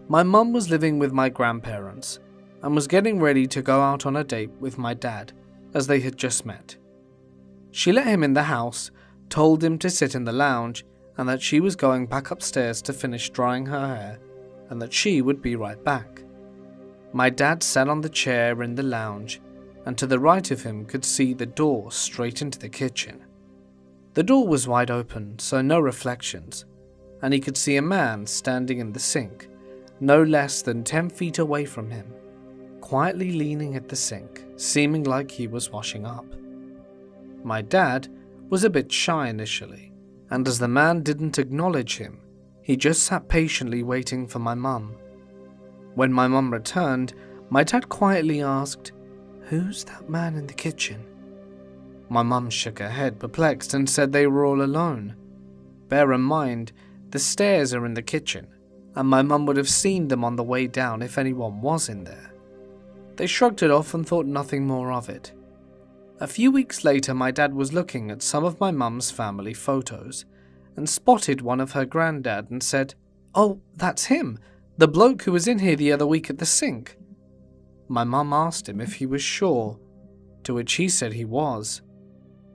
My mum was living with my grandparents and was getting ready to go out on a date with my dad, as they had just met. She let him in the house, told him to sit in the lounge, and that she was going back upstairs to finish drying her hair, and that she would be right back. My dad sat on the chair in the lounge, and to the right of him could see the door straight into the kitchen. The door was wide open, so no reflections, and he could see a man standing in the sink, no less than 10 feet away from him, quietly leaning at the sink, seeming like he was washing up. My dad was a bit shy initially, and as the man didn't acknowledge him, he just sat patiently waiting for my mum. When my mum returned, my dad quietly asked, "Who's that man in the kitchen?" My mum shook her head, perplexed, and said they were all alone. Bear in mind, the stairs are in the kitchen, and my mum would have seen them on the way down if anyone was in there. They shrugged it off and thought nothing more of it. A few weeks later, my dad was looking at some of my mum's family photos and spotted one of her granddad and said, "Oh, that's him, the bloke who was in here the other week at the sink." My mum asked him if he was sure, to which he said he was.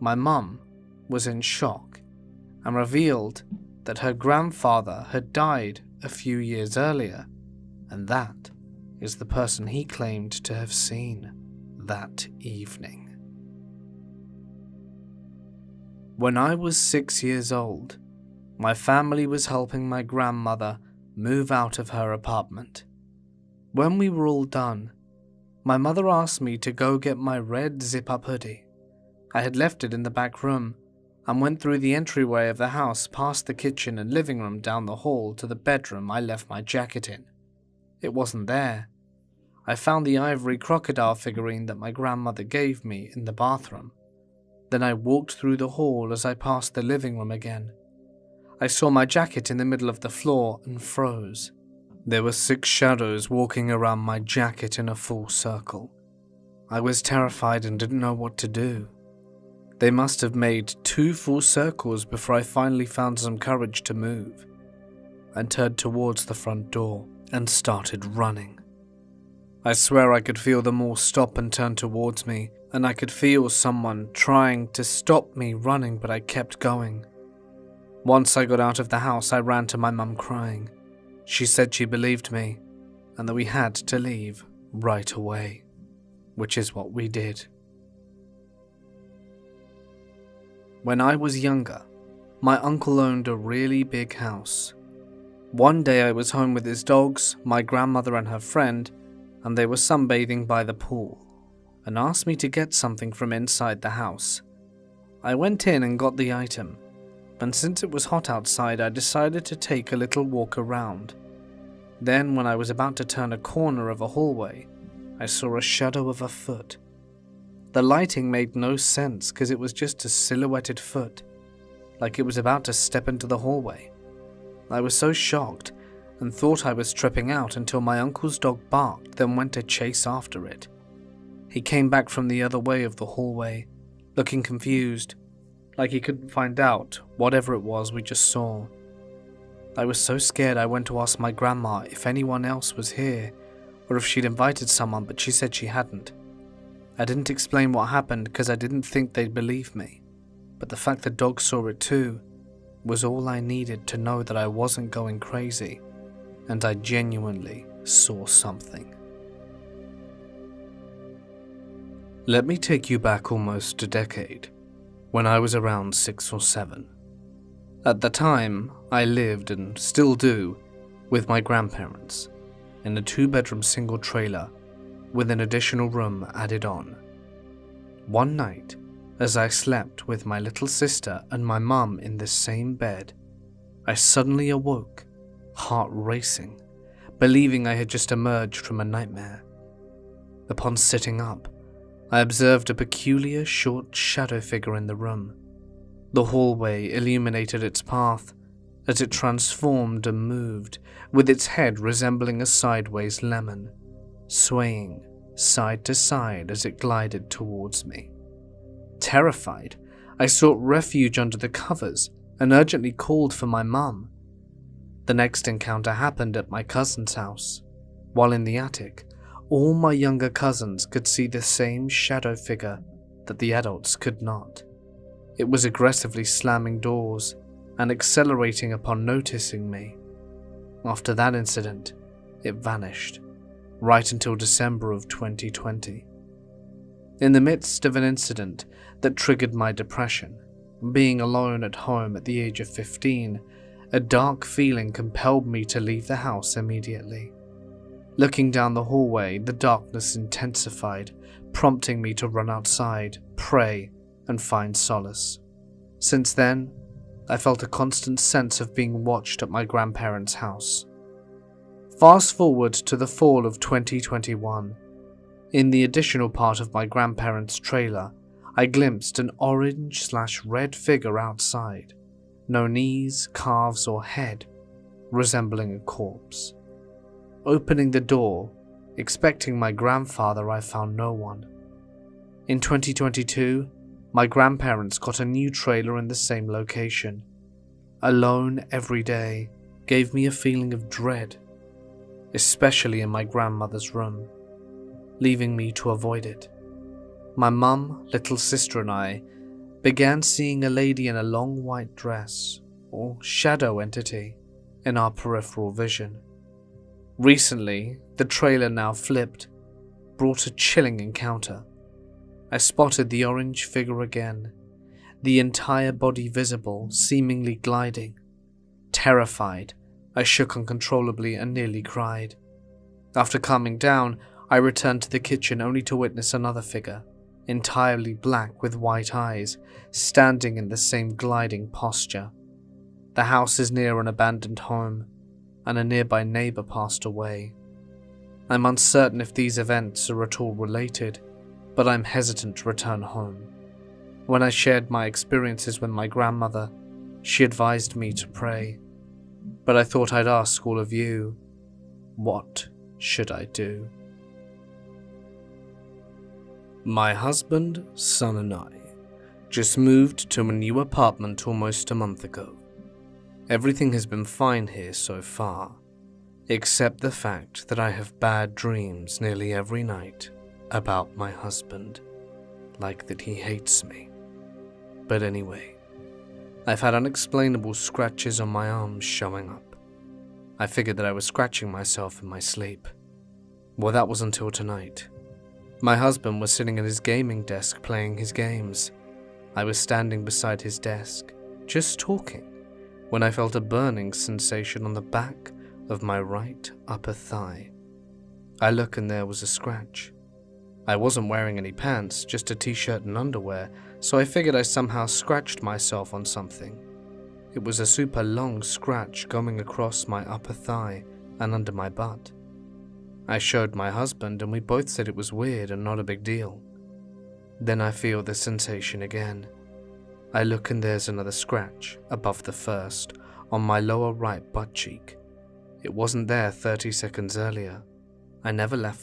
My mum was in shock and revealed that her grandfather had died a few years earlier, and that is the person he claimed to have seen that evening. When I was 6 years old, my family was helping my grandmother move out of her apartment. When we were all done, my mother asked me to go get my red zip-up hoodie. I had left it in the back room and went through the entryway of the house past the kitchen and living room down the hall to the bedroom I left my jacket in. It wasn't there. I found the ivory crocodile figurine that my grandmother gave me in the bathroom. Then I walked through the hall as I passed the living room again. I saw my jacket in the middle of the floor and froze. There were 6 shadows walking around my jacket in a full circle. I was terrified and didn't know what to do. They must have made 2 full circles before I finally found some courage to move and turned towards the front door and started running. I swear I could feel them all stop and turn towards me, and I could feel someone trying to stop me running, but I kept going. Once I got out of the house, I ran to my mum crying. She said she believed me and that we had to leave right away, which is what we did. When I was younger, my uncle owned a really big house. One day I was home with his dogs, my grandmother and her friend, and they were sunbathing by the pool, and asked me to get something from inside the house. I went in and got the item, and since it was hot outside, I decided to take a little walk around. Then, when I was about to turn a corner of a hallway, I saw a shadow of a foot. The lighting made no sense because it was just a silhouetted foot, like it was about to step into the hallway. I was so shocked and thought I was tripping out until my uncle's dog barked, then went to chase after it. He came back from the other way of the hallway, looking confused, like he couldn't find out whatever it was we just saw. I was so scared I went to ask my grandma if anyone else was here, or if she'd invited someone, but she said she hadn't. I didn't explain what happened because I didn't think they'd believe me, but the fact the dog saw it too was all I needed to know that I wasn't going crazy, and I genuinely saw something. Let me take you back almost a decade, when I was around 6 or 7. At the time, I lived, and still do, with my grandparents, in a 2-bedroom single trailer with an additional room added on. One night, as I slept with my little sister and my mum in the same bed, I suddenly awoke, heart racing, believing I had just emerged from a nightmare. Upon sitting up, I observed a peculiar short shadow figure in the room. The hallway illuminated its path as it transformed and moved, with its head resembling a sideways lemon, swaying side to side as it glided towards me. Terrified, I sought refuge under the covers and urgently called for my mum. The next encounter happened at my cousin's house. While in the attic, all my younger cousins could see the same shadow figure that the adults could not. It was aggressively slamming doors and accelerating upon noticing me. After that incident, it vanished, right until December of 2020. In the midst of an incident that triggered my depression, being alone at home at the age of 15, a dark feeling compelled me to leave the house immediately. Looking down the hallway, the darkness intensified, prompting me to run outside, pray, and find solace. Since then, I felt a constant sense of being watched at my grandparents' house. Fast forward to the fall of 2021. In the additional part of my grandparents' trailer, I glimpsed an orange/red figure outside. No knees, calves, or head, resembling a corpse. Opening the door, expecting my grandfather, I found no one. In 2022, my grandparents got a new trailer in the same location. Alone every day gave me a feeling of dread, especially in my grandmother's room, leaving me to avoid it. My mum, little sister, and I began seeing a lady in a long white dress, or shadow entity, in our peripheral vision. Recently, the trailer, now flipped, brought a chilling encounter. I spotted the orange figure again, the entire body visible, seemingly gliding. Terrified, I shook uncontrollably and nearly cried. After calming down, I returned to the kitchen only to witness another figure, entirely black with white eyes, standing in the same gliding posture. The house is near an abandoned home, and a nearby neighbor passed away. I'm uncertain if these events are at all related, but I'm hesitant to return home. When I shared my experiences with my grandmother, she advised me to pray. But I thought I'd ask all of you, what should I do? My husband, son, and I just moved to a new apartment almost a month ago. Everything has been fine here so far, except the fact that I have bad dreams nearly every night about my husband, like that he hates me. But anyway, I've had unexplainable scratches on my arms showing up. I figured that I was scratching myself in my sleep. Well, that was until tonight. My husband was sitting at his gaming desk playing his games. I was standing beside his desk, just talking, when I felt a burning sensation on the back of my right upper thigh. I look and there was a scratch. I wasn't wearing any pants, just a t-shirt and underwear, so I figured I somehow scratched myself on something. It was a super long scratch going across my upper thigh and under my butt. I showed my husband and we both said it was weird and not a big deal. Then I feel the sensation again. I look and there's another scratch, above the first, on my lower right butt cheek. It wasn't there 30 seconds earlier. I never left